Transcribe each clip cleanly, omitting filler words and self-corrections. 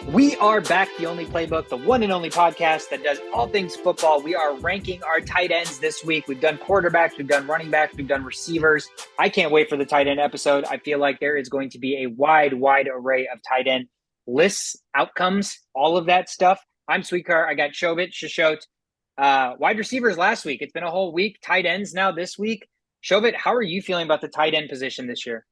We are back, the only playbook, the one and only podcast that does all things football. We are ranking our tight ends this week. We've done quarterbacks, we've done running backs, we've done receivers. I can't wait for the tight end episode. I feel like there is going to be a wide array of tight end lists, outcomes, all of that stuff. I'm Sweetcar. I got Shovit, Shishot. Wide receivers last week. It's been a whole week. Tight ends now this week. Shovit, how are you feeling about the tight end position this year?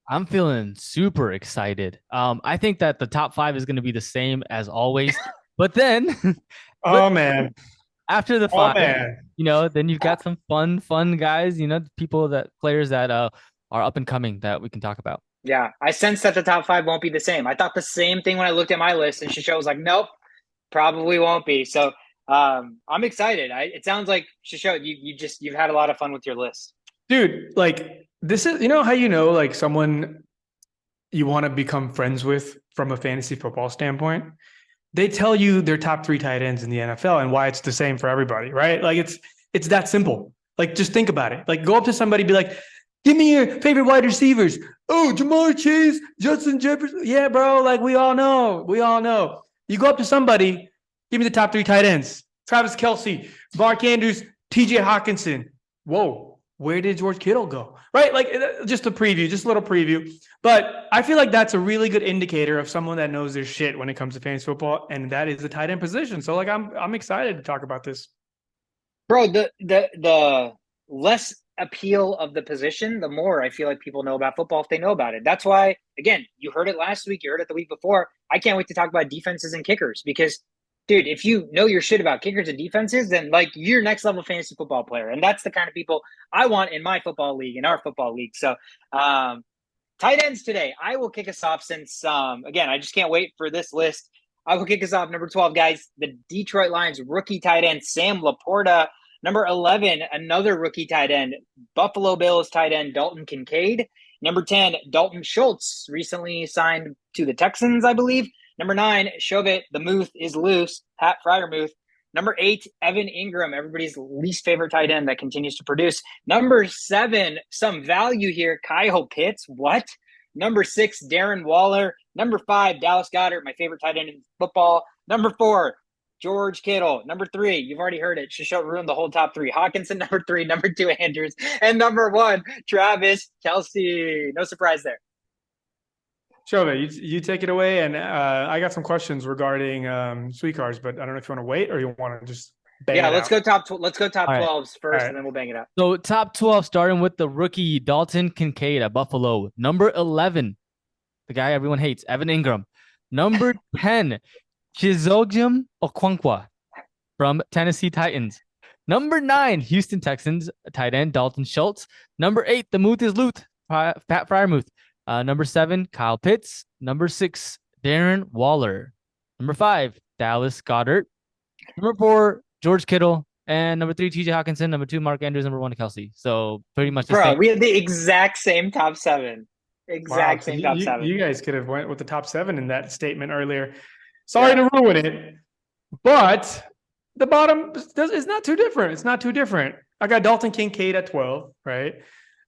I'm feeling super excited. I think that the top five is going to be the same as always, but then, but Oh man. after the Oh five, man. then you've got some fun guys. Players that are up and coming that we can talk about. Yeah, I sense that the top five won't be the same. I thought the same thing when I looked at my list, and Shishot was like, "Nope, probably won't be." So I'm excited. It sounds like Shishot, you've had a lot of fun with your list. Dude, like this is how like someone you want to become friends with from a fantasy football standpoint. They tell you their top 3 tight ends in the NFL and why it's the same for everybody, right? Like it's that simple. Like just think about it. Like go up to somebody, be like, "Give me your favorite wide receivers." "Oh, Jamar Chase, Justin Jefferson." Yeah, bro. Like we all know. You go up to somebody, "Give me the top 3 tight ends." Travis Kelce, Mark Andrews, TJ Hawkinson. Whoa, where did George Kittle go? Right? Like just a preview, just a little preview. But I feel like that's a really good indicator of someone that knows their shit when it comes to fantasy football, and that is the tight end position. So like I'm excited to talk about this. Bro, the less appeal of the position, the more I feel like people know about football if they know about it. That's why, again, you heard it last week, you heard it the week before. I can't wait to talk about defenses and kickers because, dude, if you know your shit about kickers and defenses, then like you're next level fantasy football player. And that's the kind of people I want in my football league, in our football league. So tight ends today. I will kick us off since, again, I just can't wait for this list. I will kick us off. Number 12, guys, the Detroit Lions rookie tight end, Sam Laporta. Number 11, another rookie tight end, Buffalo Bills tight end, Dalton Kincaid. Number 10, Dalton Schultz, recently signed to the Texans, I believe. Number 9, Shovit, the Muth is loose, Pat Fryermuth. Number 8, Evan Ingram, everybody's least favorite tight end that continues to produce. Number 7, some value here, Kyle Pitts. What? Number 6, Darren Waller. Number 5, Dallas Goedert, my favorite tight end in football. Number 4, George Kittle. Number 3, you've already heard it. Shishot ruined the whole top 3. Hawkinson, number 3. Number 2, Andrews. And number 1, Travis Kelce. No surprise there. Shova, you take it away, and I got some questions regarding sweet cars, but I don't know if you want to wait or you want to just bang it let's out. let's go top All right. 12s first, Right. and then we'll bang it out. So top 12, starting with the rookie Dalton Kincaid at Buffalo. Number 11, the guy everyone hates, Evan Ingram. Number 10, Chizogum Okonkwo from Tennessee Titans. Number 9, Houston Texans tight end Dalton Schultz. Number 8, the Muth is Luth, Pat Fryermuth. Number 7, Kyle Pitts. Number 6, Darren Waller. Number 5, Dallas Goedert. Number 4, George Kittle. And number 3, TJ Hawkinson. Number 2, Mark Andrews. Number 1, Kelce. So pretty much the same. We had the exact same top 7. Exact same top 7. You guys could have went with the top 7 in that statement earlier. Sorry to ruin it, but the bottom is not too different. It's not too different. I got Dalton Kincaid at 12, right?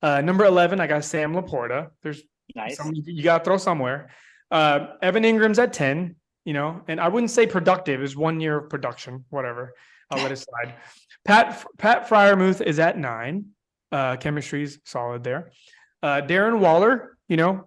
Number 11, I got Sam Laporta. There's nice. You got to throw somewhere. Evan Ingram's at 10, and I wouldn't say productive. Is 1 year of production, whatever. I'll let it slide. Pat Fryermuth is at 9. Chemistry's solid there. Darren Waller,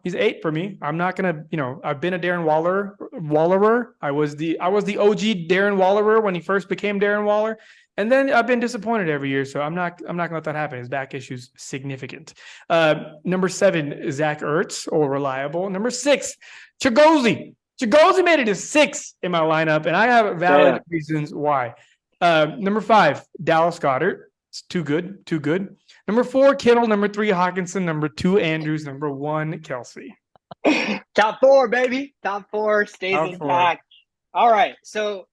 he's 8 for me. I'm not gonna, I've been a Darren Wallerer. I was the OG Darren Wallerer when he first became Darren Waller, and then I've been disappointed every year. So I'm not gonna let that happen. His back issue's significant. Number 7, Zach Ertz, or reliable. Number 6, Chigozie. Chigozie made it to 6 in my lineup, and I have valid reasons why. Number 5, Dallas Goedert. It's too good. Number 4, Kittle. Number 3, Hawkinson. Number 2, Andrews. Number 1, Kelce. Top 4, baby. Top 4 stays intact. All right. So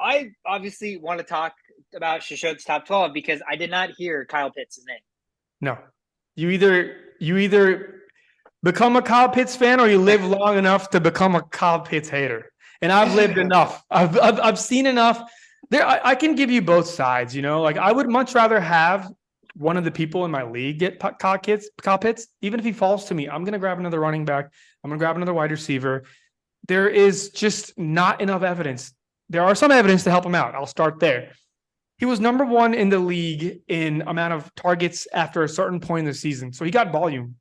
I obviously want to talk about Shishot's top 12 because I did not hear Kyle Pitts' name. No. You either become a Kyle Pitts fan or you live long enough to become a Kyle Pitts hater. And I've lived enough. I've seen enough. I can give you both sides, like I would much rather have one of the people in my league get Kyle Pitts. Even if he falls to me, I'm going to grab another running back. I'm going to grab another wide receiver. there is just not enough evidence. There are some evidence to help him out. I'll start there. He was number 1 in the league in amount of targets after a certain point in the season. So he got volume.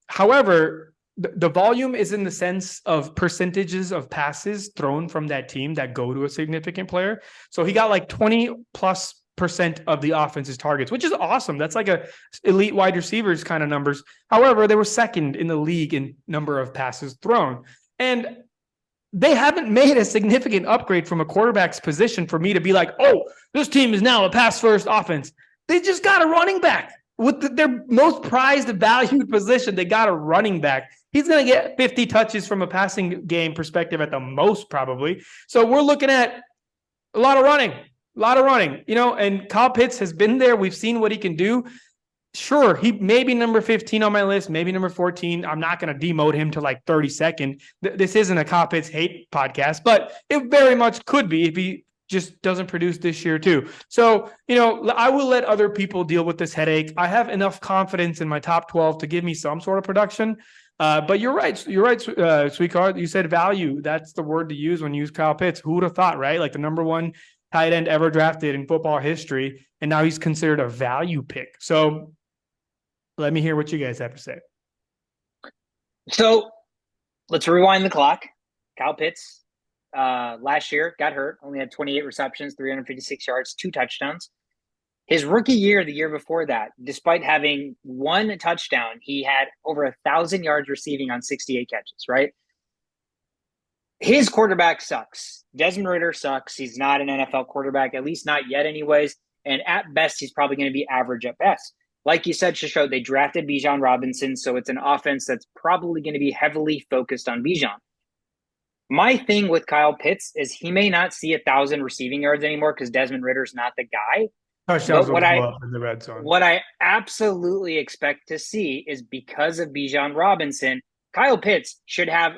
However, the volume is in the sense of percentages of passes thrown from that team that go to a significant player. So he got like 20+% of the offense's targets, which is awesome. That's like a elite wide receivers kind of numbers. However, they were second in the league in number of passes thrown. And they haven't made a significant upgrade from a quarterback's position for me to be like, oh, this team is now a pass-first offense. They just got a running back. With their most prized, valued position, they got a running back. He's going to get 50 touches from a passing game perspective at the most, probably. So we're looking at a lot of running, and Kyle Pitts has been there. We've seen what he can do. Sure, he may be number 15 on my list, maybe number 14. I'm not going to demote him to like 32nd. This isn't a Kyle Pitts hate podcast, but it very much could be if he just doesn't produce this year too. So, I will let other people deal with this headache. I have enough confidence in my top 12 to give me some sort of production. But you're right, Sweetheart. You said value. That's the word to use when you use Kyle Pitts. Who would have thought, right? Like the number 1 tight end ever drafted in football history, and now he's considered a value pick. So let me hear what you guys have to say. So let's rewind the clock. Kyle Pitts last year got hurt, only had 28 receptions, 356 yards, 2 touchdowns. His rookie year, the year before that, despite having 1 touchdown, he had over 1,000 yards receiving on 68 catches, right? His quarterback sucks. Desmond Ridder sucks. He's not an NFL quarterback, at least not yet anyways. And at best, he's probably going to be average at best. Like you said, Shisho, they drafted Bijan Robinson, so it's an offense that's probably going to be heavily focused on Bijan. My thing with Kyle Pitts is he may not see 1,000 receiving yards anymore because Desmond Ritter's not the guy. Touchdowns will go up in the red zone. What I absolutely expect to see is because of Bijan Robinson, Kyle Pitts should have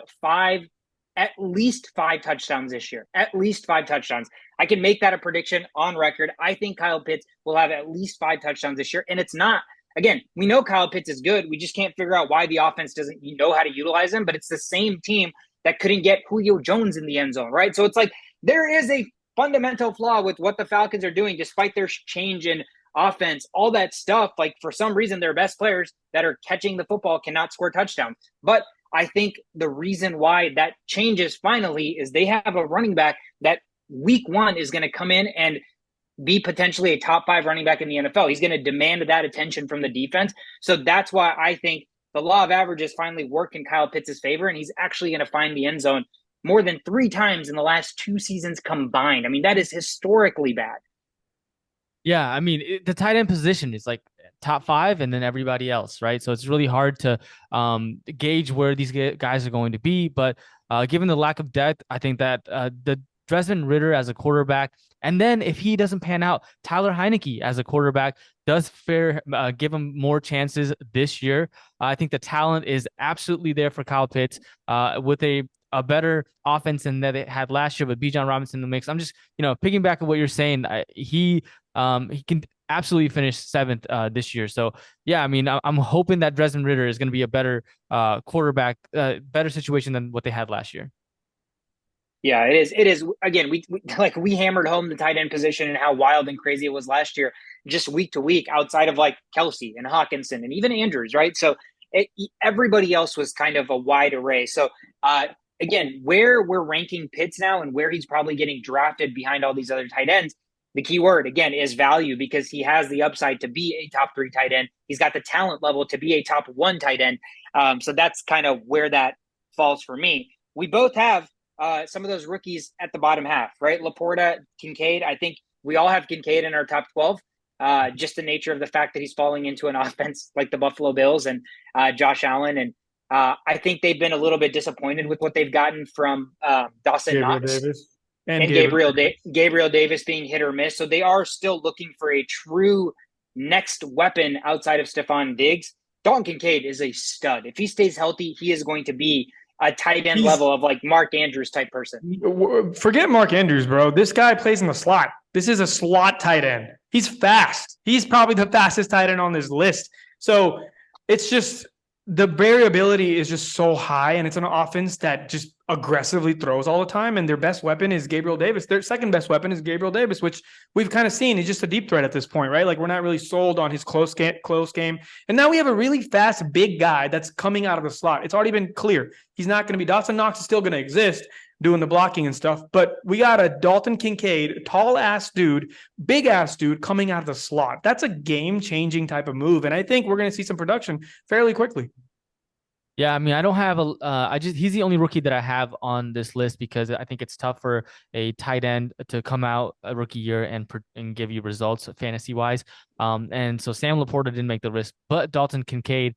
at least 5 touchdowns this year. At least 5 touchdowns. I can make that a prediction on record. I think Kyle Pitts will have at least 5 touchdowns this year. And it's not, again, we know Kyle Pitts is good. We just can't figure out why the offense doesn't know how to utilize him. But it's the same team that couldn't get Julio Jones in the end zone, right? So it's like there is a fundamental flaw with what the Falcons are doing, despite their change in offense, all that stuff. Like for some reason, their best players that are catching the football cannot score touchdowns. But I think the reason why that changes finally is they have a running back that week 1 is going to come in and be potentially a top 5 running back in the NFL. He's going to demand that attention from the defense. So that's why I think the law of averages finally worked in Kyle Pitts' favor, and he's actually going to find the end zone more than 3 times in the last 2 seasons combined. I mean, that is historically bad. Yeah, I mean, the tight end position is like top 5 and then everybody else, right? So it's really hard to gauge where these guys are going to be. But given the lack of depth, I think that the Desmond Ridder as a quarterback, and then if he doesn't pan out, Tyler Heineke as a quarterback does give him more chances this year. I think the talent is absolutely there for Kyle Pitts with a better offense than that it had last year, but Bijan Robinson in the mix. I'm just, picking back on what you're saying. He can absolutely finish 7th this year. So yeah, I mean, I'm hoping that Desmond Ridder is going to be a better quarterback, better situation than what they had last year. Yeah, it is. It is. Again, we hammered home the tight end position and how wild and crazy it was last year, just week to week, outside of like Kelce and Hawkinson and even Andrews, right? So everybody else was kind of a wide array. So again, where we're ranking Pitts now and where he's probably getting drafted behind all these other tight ends, the key word, again, is value, because he has the upside to be a top 3 tight end. He's got the talent level to be a top 1 tight end. So that's kind of where that falls for me. We both have some of those rookies at the bottom half, right? Laporta, Kincaid. I think we all have Kincaid in our top 12. Just the nature of the fact that he's falling into an offense like the Buffalo Bills and Josh Allen. And I think they've been a little bit disappointed with what they've gotten from Dawson Knox and Gabriel Davis being hit or miss. So they are still looking for a true next weapon outside of Stephon Diggs. Dalton Kincaid is a stud. If he stays healthy, he is going to be a tight end level of like Mark Andrews type person. Forget Mark Andrews, bro. This guy plays in the slot. This is a slot tight end. He's fast. He's probably the fastest tight end on this list. So it's just the variability is just so high, and it's an offense that just aggressively throws all the time. And their best weapon is Gabriel Davis. Their second best weapon is Gabriel Davis, which we've kind of seen. He's just a deep threat at this point, right? Like we're not really sold on his close game. And now we have a really fast, big guy that's coming out of the slot. It's already been clear. He's not going to be Dawson Knox is still going to exist doing the blocking and stuff. But we got a Dalton Kincaid, tall ass dude, big ass dude coming out of the slot. That's a game changing type of move. And I think we're going to see some production fairly quickly. Yeah, I mean, I don't have he's the only rookie that I have on this list because I think it's tough for a tight end to come out a rookie year and give you results fantasy wise. And so Sam Laporta didn't make the list, but Dalton Kincaid,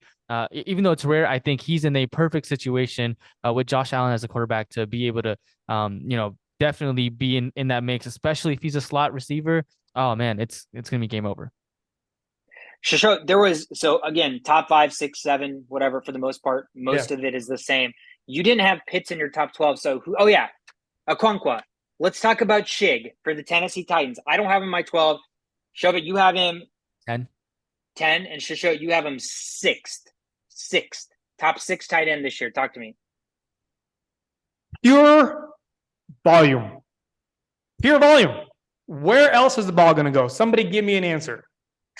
even though it's rare, I think he's in a perfect situation with Josh Allen as a quarterback to be able to, definitely be in that mix, especially if he's a slot receiver. Oh man, it's gonna be game over. Shasho, so again, top 5, 6, 7, whatever, for the most part, most of it is the same. You didn't have Pitts in your top 12. So Okonkwo. Let's talk about Shig for the Tennessee Titans. I don't have him in my 12. Shove it, you have him 10. 10, and Shasho, you have him 6th. Top 6 tight end this year. Talk to me. Pure volume. Where else is the ball going to go? Somebody give me an answer.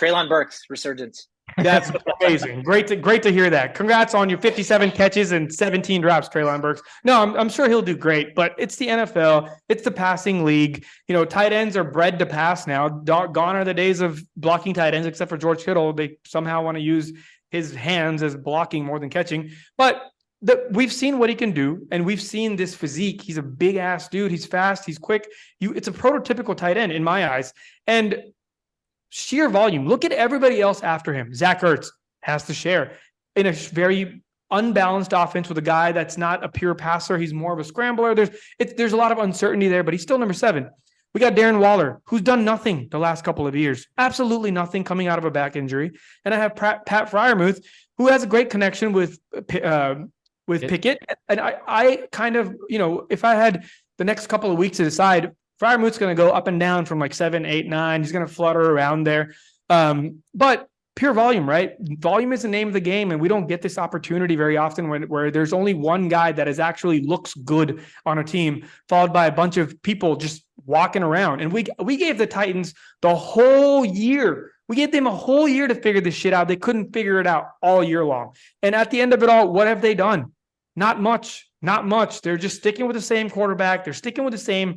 Treylon Burks resurgence. That's amazing. Great to hear that. Congrats on your 57 catches and 17 drops, Treylon Burks. No, I'm sure he'll do great, but it's the NFL. It's the passing league. Tight ends are bred to pass now. Gone are the days of blocking tight ends, except for George Kittle. They somehow want to use his hands as blocking more than catching. But we've seen what he can do, and we've seen this physique. He's a big ass dude. He's fast. He's quick. It's a prototypical tight end in my eyes. And sheer volume. Look at everybody else after him. Zach Ertz has to share in a very unbalanced offense with a guy that's not a pure passer. He's more of a scrambler. There's a lot of uncertainty there, but he's still number 7. We got Darren Waller, who's done nothing the last couple of years. Absolutely nothing coming out of a back injury. And I have Pat Freiermuth, who has a great connection with Pickett. And I kind of, if I had the next couple of weeks to decide, Freiermuth's going to go up and down from like 7, 8, 9. He's going to flutter around there. But pure volume, right? Volume is the name of the game, and we don't get this opportunity very often where there's only one guy that actually looks good on a team, followed by a bunch of people just walking around. And we gave the Titans the whole year. We gave them a whole year to figure this shit out. They couldn't figure it out all year long. And at the end of it all, what have they done? Not much. They're just sticking with the same quarterback. They're sticking with the same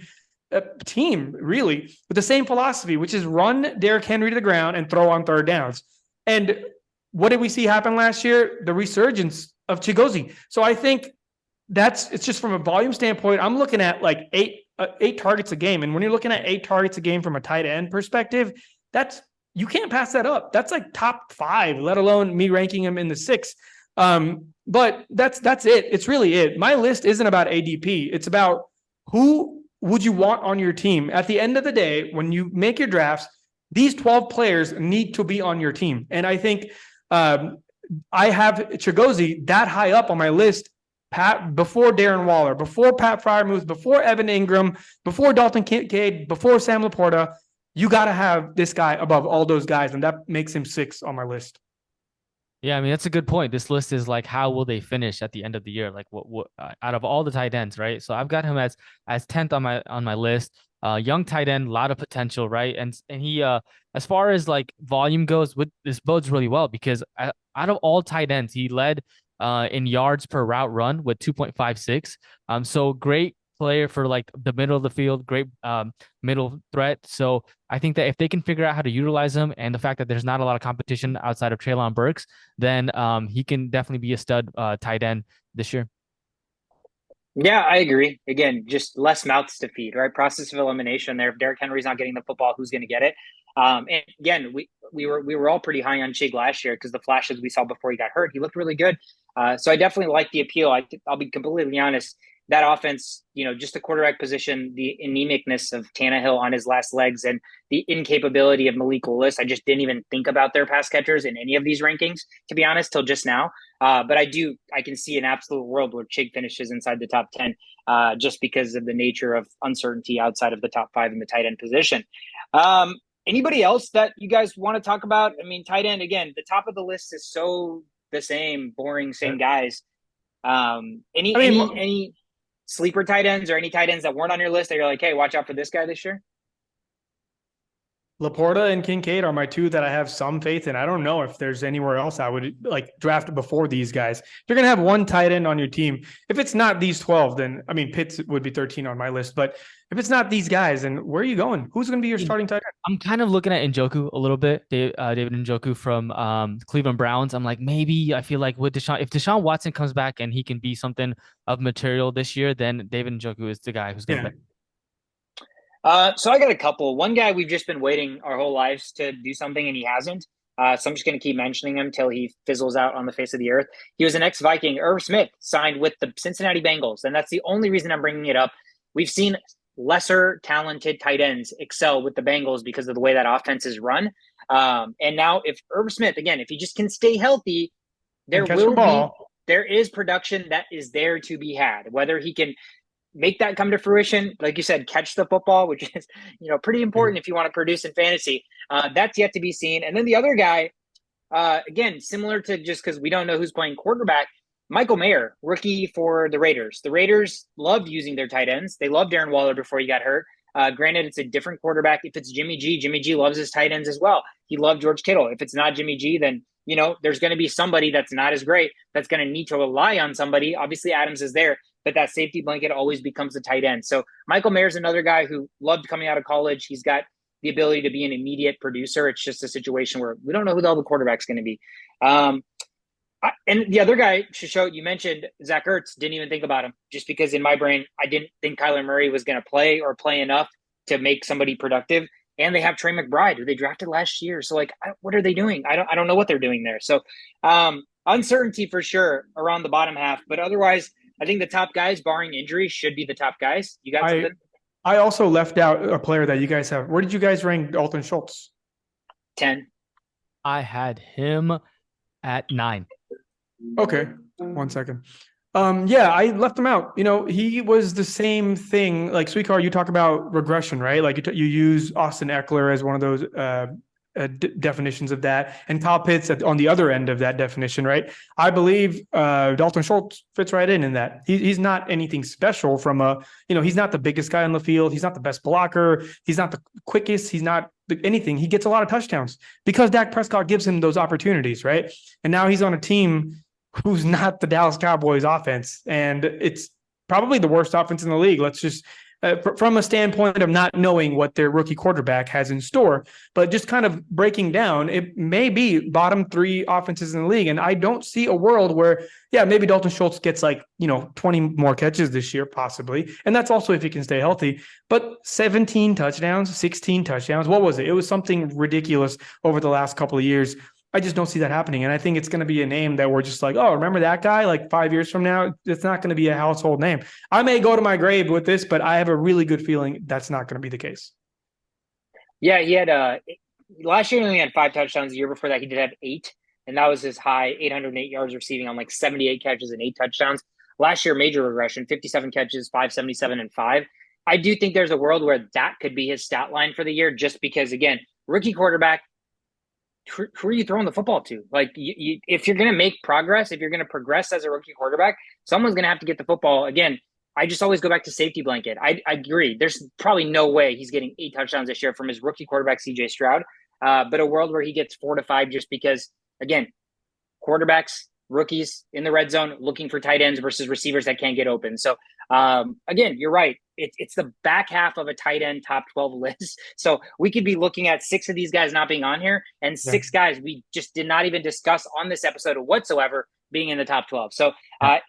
team, really, with the same philosophy, which is run Derrick Henry to the ground and throw on third downs. And what did we see happen last year? The resurgence of Chigozie. So I think it's just from a volume standpoint, I'm looking at like eight targets a game. And when you're looking at 8 targets a game from a tight end perspective, you can't pass that up. That's like top 5, let alone me ranking him in the 6th. But that's it. It's really it. My list isn't about ADP. It's about who would you want on your team? At the end of the day, when you make your drafts, these 12 players need to be on your team. And I think I have Chigozie that high up on my list, before Darren Waller, before Pat Freiermuth, before Evan Ingram, before Dalton Kincaid, before Sam Laporta. You got to have this guy above all those guys, and that makes him 6 on my list. Yeah, I mean, that's a good point. This list is like, how will they finish at the end of the year? Like, what out of all the tight ends, right? So I've got him as 10th on my list. Young tight end, a lot of potential, right? And he, as far as like volume goes, this bodes really well because out of all tight ends, he led in yards per route run with 2.56. So great player for like the middle of the field, great middle threat. So I think that if they can figure out how to utilize him and the fact that there's not a lot of competition outside of Treylon Burks, then he can definitely be a stud tight end this year. Yeah, I agree. Again, just less mouths to feed, right? Process of elimination there. If Derrick Henry's not getting the football, who's going to get it? And again, we were all pretty high on Chig last year because the flashes we saw before he got hurt, he looked really good. So I definitely like the appeal. I'll be completely honest. That offense, just the quarterback position, the anemicness of Tannehill on his last legs, and the incapability of Malik Willis. I just didn't even think about their pass catchers in any of these rankings, to be honest, till just now. But I can see an absolute world where Chig finishes inside the top 10, just because of the nature of uncertainty outside of the top 5 in the tight end position. Anybody else that you guys want to talk about? I mean, tight end, again, the top of the list is so the same boring same Yeah. guys. Any I mean, any sleeper tight ends or any tight ends that weren't on your list that you're like, hey, watch out for this guy this year? Laporta and Kincaid are my two that I have some faith in. I don't know if there's anywhere else I would like draft before these guys. If you're gonna have one tight end on your team, if it's not these 12, then I mean Pitts would be 13 on my list. But if it's not these guys, then where are you going? Who's gonna be your starting tight end? I'm kind of looking at Njoku a little bit. David Njoku from Cleveland Browns. I'm like, maybe I feel like with if Deshaun Watson comes back and he can be something of material this year, then David Njoku is the guy who's going to Yeah. So I got a couple. One guy we've just been waiting our whole lives to do something, and he hasn't. So I'm just going to keep mentioning him till he fizzles out on the face of the earth. He was an ex-Viking. Irv Smith signed with the Cincinnati Bengals, and that's the only reason I'm bringing it up. We've seen lesser talented tight ends excel with the Bengals because of the way that offense is run. And now, if Irv Smith, again, if he just can stay healthy, there And catch the will be ball. there is production that is there to be had. Whether he can make that come to fruition, like you said, catch the football, which is pretty important if you want to produce in fantasy. That's yet to be seen. And then the other guy, again, similar to just because we don't know who's playing quarterback, Michael Mayer, rookie for the Raiders. The Raiders loved using their tight ends. They loved Darren Waller before he got hurt. Granted, it's a different quarterback. If it's Jimmy G loves his tight ends as well. He loved George Kittle. If it's not Jimmy G, then there's going to be somebody that's not as great that's going to need to rely on somebody. Obviously, Adams is there, but that safety blanket always becomes the tight end. So Michael Mayer's another guy who loved coming out of college. He's got the ability to be an immediate producer. It's just a situation where we don't know who the other quarterback's going to be. And the other guy, Shisho, you mentioned Zach Ertz. Didn't even think about him just because in my brain, I didn't think Kyler Murray was going to play or play enough to make somebody productive. And they have Trey McBride, who they drafted last year. So, what are they doing? I don't know what they're doing there. So, uncertainty for sure around the bottom half. But otherwise, I think the top guys, barring injury, should be the top guys. You got something? I also left out a player that you guys have. Where did you guys rank Dalton Schultz? 10. I had him at 9. Okay, 1 second. Yeah, I left him out. He was the same thing. Like Sweetcar, you talk about regression, right? Like you use Austin Eckler as one of those definitions of that, and Kyle Pitts on the other end of that definition, right? I believe Dalton Schultz fits right in that. He's not anything special from he's not the biggest guy on the field. He's not the best blocker. He's not the quickest. He's not anything. He gets a lot of touchdowns because Dak Prescott gives him those opportunities, right? And now he's on a team who's not the Dallas Cowboys offense. And it's probably the worst offense in the league. Let's just, from a standpoint of not knowing what their rookie quarterback has in store, but just kind of breaking down, it may be bottom 3 offenses in the league. And I don't see a world where, maybe Dalton Schultz gets 20 more catches this year, possibly. And that's also if he can stay healthy. But 17 touchdowns, 16 touchdowns. What was it? It was something ridiculous over the last couple of years. I just don't see that happening. And I think it's going to be a name that we're just like, oh, remember that guy? 5 years from now, it's not going to be a household name. I may go to my grave with this, but I have a really good feeling that's not going to be the case. Yeah, he had last year he only had 5 touchdowns. The year before that, he did have 8. And that was his high, 808 yards receiving on 78 catches and 8 touchdowns. Last year, major regression, 57 catches, 577 and 5. I do think there's a world where that could be his stat line for the year just because, again, rookie quarterback, who are you throwing the football to? If you're going to make progress, if you're going to progress as a rookie quarterback, someone's going to have to get the football. Again, I just always go back to safety blanket. I agree. There's probably no way he's getting 8 touchdowns this year from his rookie quarterback, CJ Stroud. But a world where he gets 4 to 5 just because, again, quarterbacks, rookies in the red zone looking for tight ends versus receivers that can't get open. So, again, you're right. It's the back half of a tight end top 12 list. So we could be looking at 6 of these guys not being on here and 6 guys we just did not even discuss on this episode whatsoever being in the top 12. So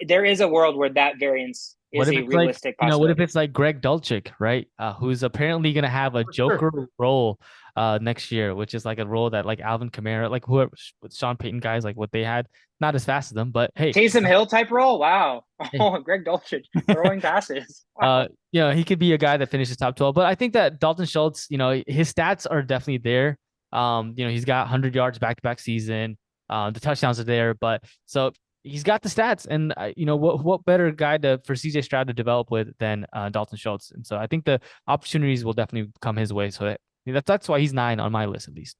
there is a world where that variance is a realistic possibility. What if it's like Greg Dulcich, right? Who's apparently going to have a Joker role next year, which is like a role that Alvin Kamara, whoever with Sean Payton guys, what they had, not as fast as them, but hey, Taysom Hill type role. Wow. Oh, Greg Dulcich throwing passes. Wow. He could be a guy that finishes top 12, but I think that Dalton Schultz, his stats are definitely there. He's got 100 yards back-to-back season. The touchdowns are there, but so he's got the stats, and what better guy for CJ Stroud to develop with than Dalton Schultz? And so I think the opportunities will definitely come his way. So that's why he's 9 on my list at least.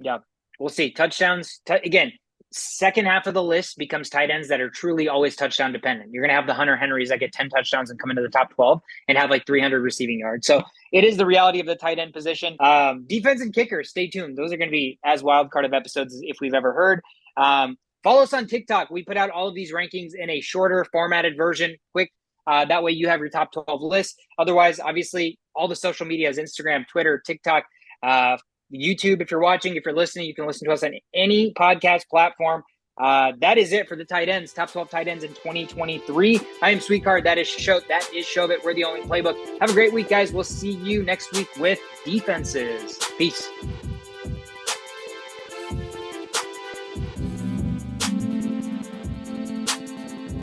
Yeah, we'll see. Touchdowns again. second half of the list becomes tight ends that are truly always touchdown dependent. You're going to have the Hunter Henrys that get 10 touchdowns and come into the top 12 and have like 300 receiving yards. So it is the reality of the tight end position. Defense and kickers, stay tuned. Those are going to be as wild card of episodes if we've ever heard. Follow us on TikTok. We put out all of these rankings in a shorter formatted version, quick. That way you have your top 12 list. Otherwise, obviously, all the social medias, Instagram, Twitter, TikTok, YouTube. If you're watching, if you're listening, you can listen to us on any podcast platform. That is it for the tight ends, top 12 tight ends in 2023. I am Sweetcard. That is Shovit. We're the only playbook. Have a great week, guys. We'll see you next week with defenses. Peace.